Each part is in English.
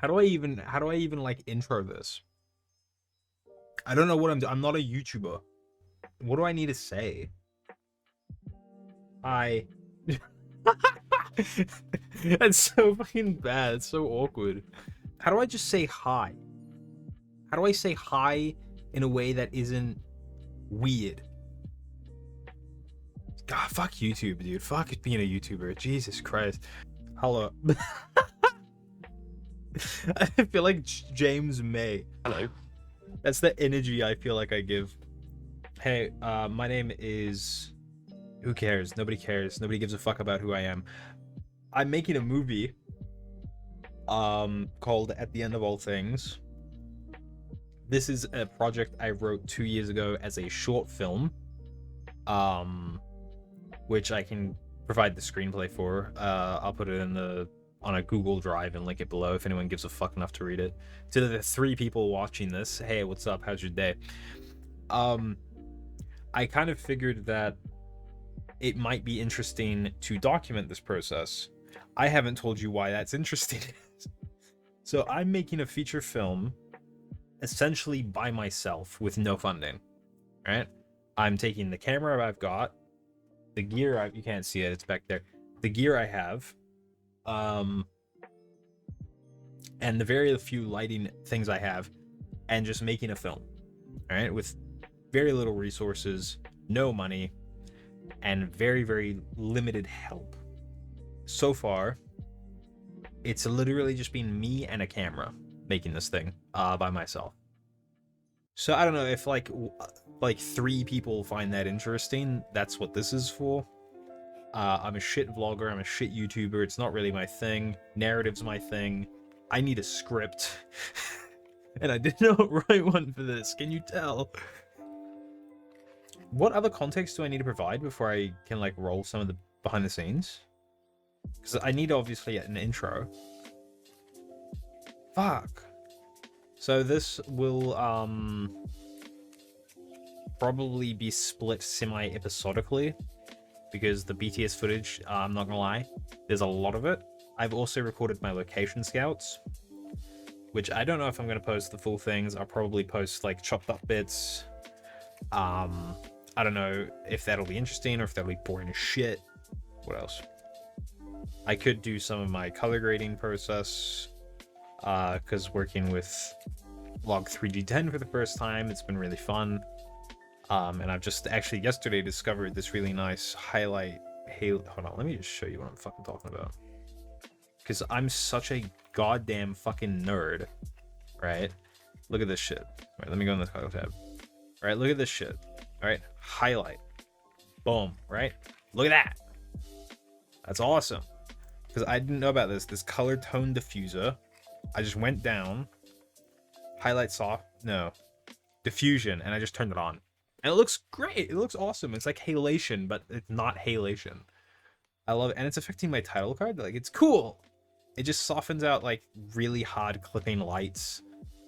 how do I even like intro this? I don't know what I'm doing. I'm not a YouTuber. What do I need to say? Hi. That's so fucking bad. It's so awkward. How do I just say hi? How do I say hi in a way that isn't weird? God, fuck YouTube, dude. Fuck being a YouTuber. Jesus Christ. Hello. I feel like James May. Hello. That's the energy I feel like I give. Hey, my name is... Who cares? Nobody cares. Nobody gives a fuck about who I am. I'm making a movie called At the End of All Things. This is a project I wrote 2 years ago as a short film, which I can provide the screenplay for. I'll put it on a Google Drive and link it below if anyone gives a fuck enough to read it. To the 3 people watching this, hey, what's up? How's your day? I kind of figured that it might be interesting to document this process. I haven't told you why that's interesting. So I'm making a feature film essentially by myself with no funding, right? I'm taking the camera I've got, the gear you can't see it, it's back there. The gear I have, and the very few lighting things I have, and just making a film, all right? With very little resources, no money, and very, very limited help. So far, it's literally just been me and a camera making this thing by myself. So I don't know if like 3 people find that interesting. That's what this is for. I'm a shit vlogger. I'm a shit YouTuber. It's not really my thing. Narrative's my thing. I need a script. And I did not write one for this. Can you tell? What other context do I need to provide before I can like roll some of the behind the scenes? Because I need obviously an intro. Fuck. So this will probably be split semi-episodically because the BTS footage, I'm not gonna lie, there's a lot of it. I've also recorded my location scouts, which I don't know if I'm gonna post the full things. I'll probably post like chopped up bits. I don't know if that'll be interesting or if that'll be boring as shit. What else? I could do some of my color grading process, because working with Log 3D10 for the first time, it's been really fun. And I've just actually yesterday discovered this really nice highlight. Hey, hold on, let me just show you what I'm fucking talking about. Because I'm such a goddamn fucking nerd, right? Look at this shit. All right, let me go in the title tab. All right, look at this shit. All right, highlight. Boom, right? Look at that. That's awesome. Because I didn't know about this color tone diffuser. I just went down, highlight soft, no, diffusion, and I just turned it on. And it looks great. It looks awesome. It's like halation, but it's not halation. I love it. And it's affecting my title card. Like, it's cool. It just softens out like really hard clipping lights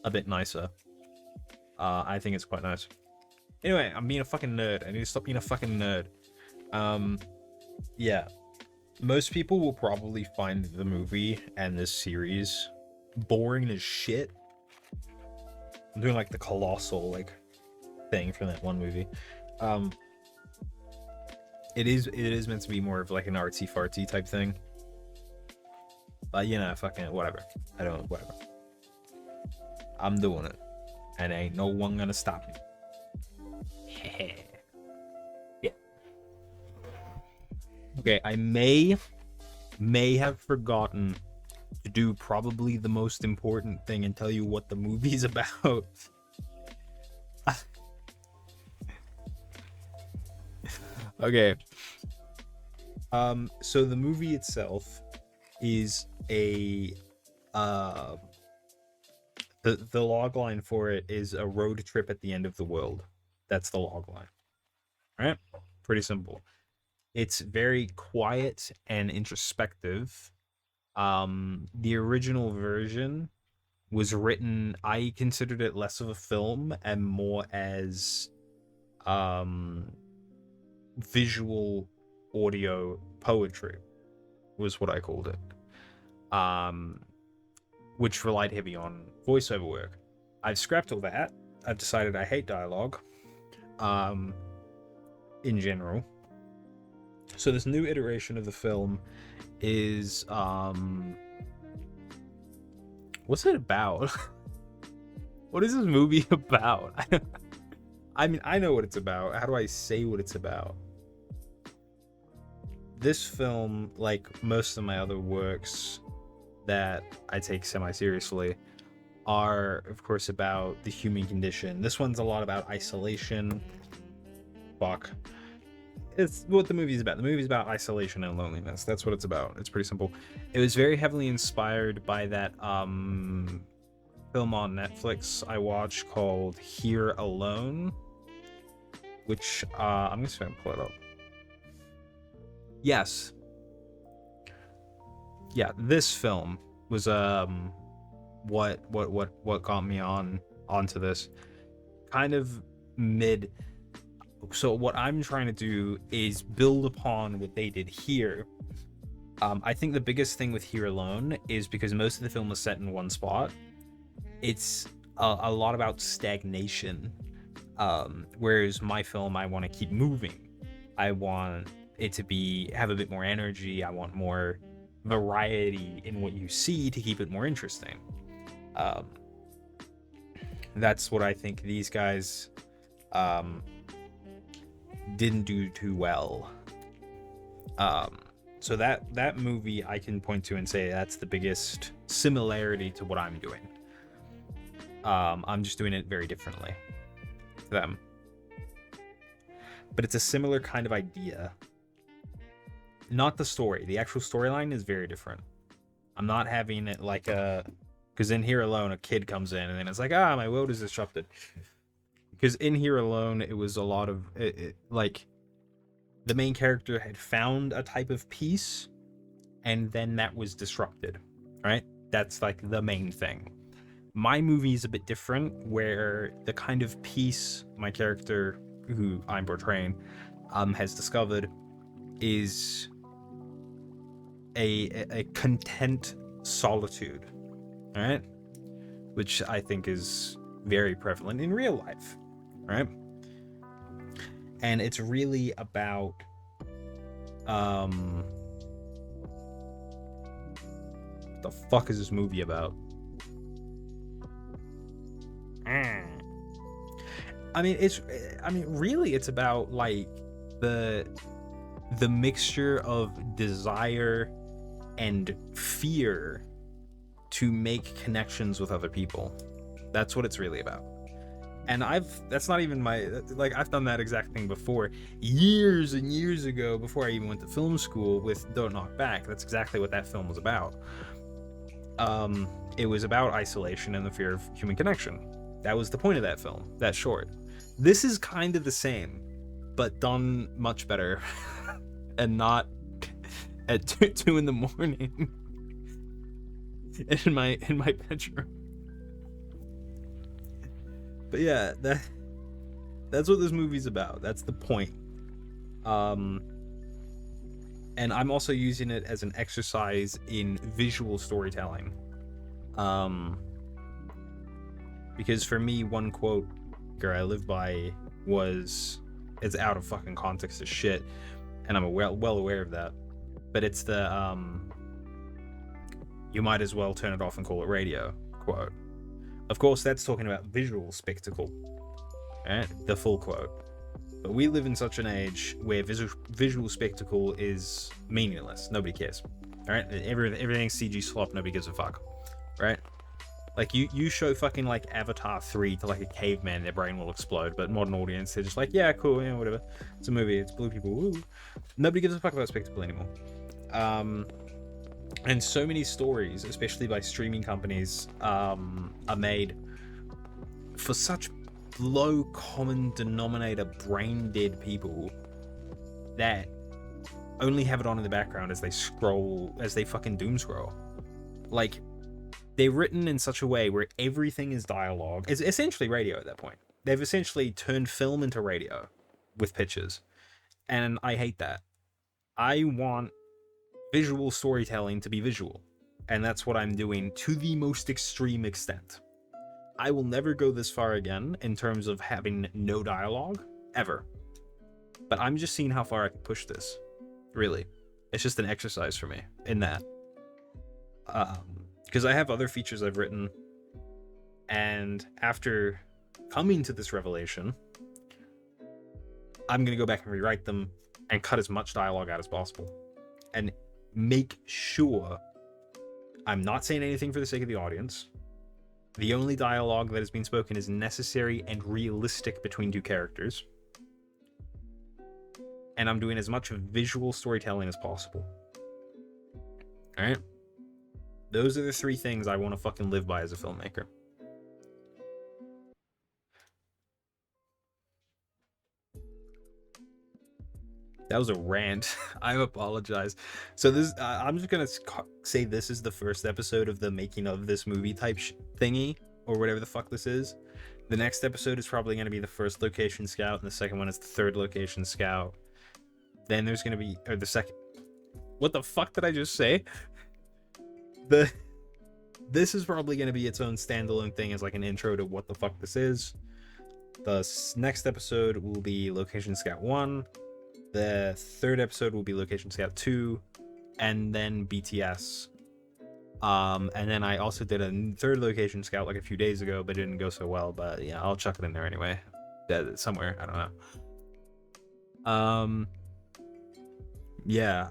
a bit nicer. I think it's quite nice. Anyway, I'm being a fucking nerd. I need to stop being a fucking nerd. Yeah. Most people will probably find the movie and this series boring as shit. I'm doing like the colossal like thing from that one movie. It is meant to be more of like an artsy fartsy type thing. But you know, fucking whatever. Whatever. I'm doing it. And ain't no one gonna stop me. Yeah. Okay, I may have forgotten to do probably the most important thing and tell you what the movie's about. Okay. So the movie itself is a the logline for it is a road trip at the end of the world. That's the logline. Right? Pretty simple. It's very quiet and introspective. The original version was written, I considered it less of a film and more as visual audio poetry was what I called it. which relied heavy on voiceover work. I've scrapped all that. I've decided I hate dialogue, in general. So this new iteration of the film is, what's it about? What is this movie about? I mean, I know what it's about. How do I say what it's about? This film, like most of my other works that I take semi-seriously, are, of course, about the human condition. This one's a lot about isolation. Fuck. It's what the movie's about. The movie's about isolation and loneliness. That's what it's about. It's pretty simple. It was very heavily inspired by that film on Netflix I watched called Here Alone, which I'm just gonna pull it up. Yes. Yeah, this film was what got me onto this kind of mid. So what I'm trying to do is build upon what they did here. I think the biggest thing with Here Alone is because most of the film was set in one spot. It's a lot about stagnation. Whereas my film, I want to keep moving. I want it to have a bit more energy. I want more variety in what you see to keep it more interesting. That's what I think these guys didn't do too well. So that movie I can point to and say that's the biggest similarity to what I'm doing. I'm just doing it very differently to them. But it's a similar kind of idea. Not the story. The actual storyline is very different. I'm not having it like because in Here Alone, a kid comes in and then it's like, my world is disrupted. Because in Here Alone, it was a lot of like the main character had found a type of peace, and then that was disrupted, right? That's like the main thing. My movie is a bit different, where the kind of peace my character, who I'm portraying, has discovered is a content solitude, all right? Which I think is very prevalent in real life, right? And it's really about what the fuck is this movie about? I mean, really, it's about like the mixture of desire and fear to make connections with other people. That's what it's really about. And that's not even I've done that exact thing before, years and years ago, before I even went to film school with Don't Knock Back. That's exactly what that film was about. It was about isolation and the fear of human connection. That was the point of that film, that short. This is kind of the same, but done much better, and not at 2 in the morning in my bedroom. But yeah, that's what this movie's about. That's the point. And I'm also using it as an exercise in visual storytelling. Because for me, one quote I live by it's out of fucking context as shit, and I'm well aware of that. But it's the you might as well turn it off and call it radio quote. Of course, that's talking about visual spectacle, right? The full quote. But we live in such an age where visual spectacle is meaningless. Nobody cares, right? Everything's CG slop. Nobody gives a fuck, right? Like you show fucking like Avatar 3 to like a caveman, their brain will explode. But modern audience, they're just like, yeah, cool, yeah, whatever. It's a movie. It's blue people. Woo. Nobody gives a fuck about spectacle anymore. And so many stories, especially by streaming companies, are made for such low common denominator brain dead people that only have it on in the background as they fucking doom scroll. Like, they're written in such a way where everything is dialogue. It's essentially radio at that point. They've essentially turned film into radio with pictures. And I hate that. I want visual storytelling to be visual. And that's what I'm doing to the most extreme extent. I will never go this far again in terms of having no dialogue, ever. But I'm just seeing how far I can push this. Really. It's just an exercise for me in that. Because I have other features I've written, and after coming to this revelation, I'm going to go back and rewrite them and cut as much dialogue out as possible. And make sure I'm not saying anything for the sake of the audience. The only dialogue that has been spoken is necessary and realistic between two characters. And I'm doing as much visual storytelling as possible. Alright? Those are the 3 things I want to fucking live by as a filmmaker. That was a rant. I apologize. So this, I'm just gonna say this is the first episode of the making of this movie type thingy, or whatever the fuck this is. The next episode is probably gonna be the first location scout, and the second one is the third location scout. Then there's gonna be, or the second. What the fuck did I just say? This is probably gonna be its own standalone thing as like an intro to what the fuck this is. The next episode will be Location Scout 1. The third episode will be Location Scout 2, and then BTS. And then I also did a third Location Scout like a few days ago, but it didn't go so well. But yeah, I'll chuck it in there anyway. Somewhere, I don't know. Yeah.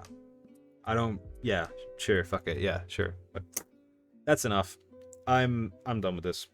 Yeah, sure, fuck it. Yeah, sure. But that's enough. I'm done with this.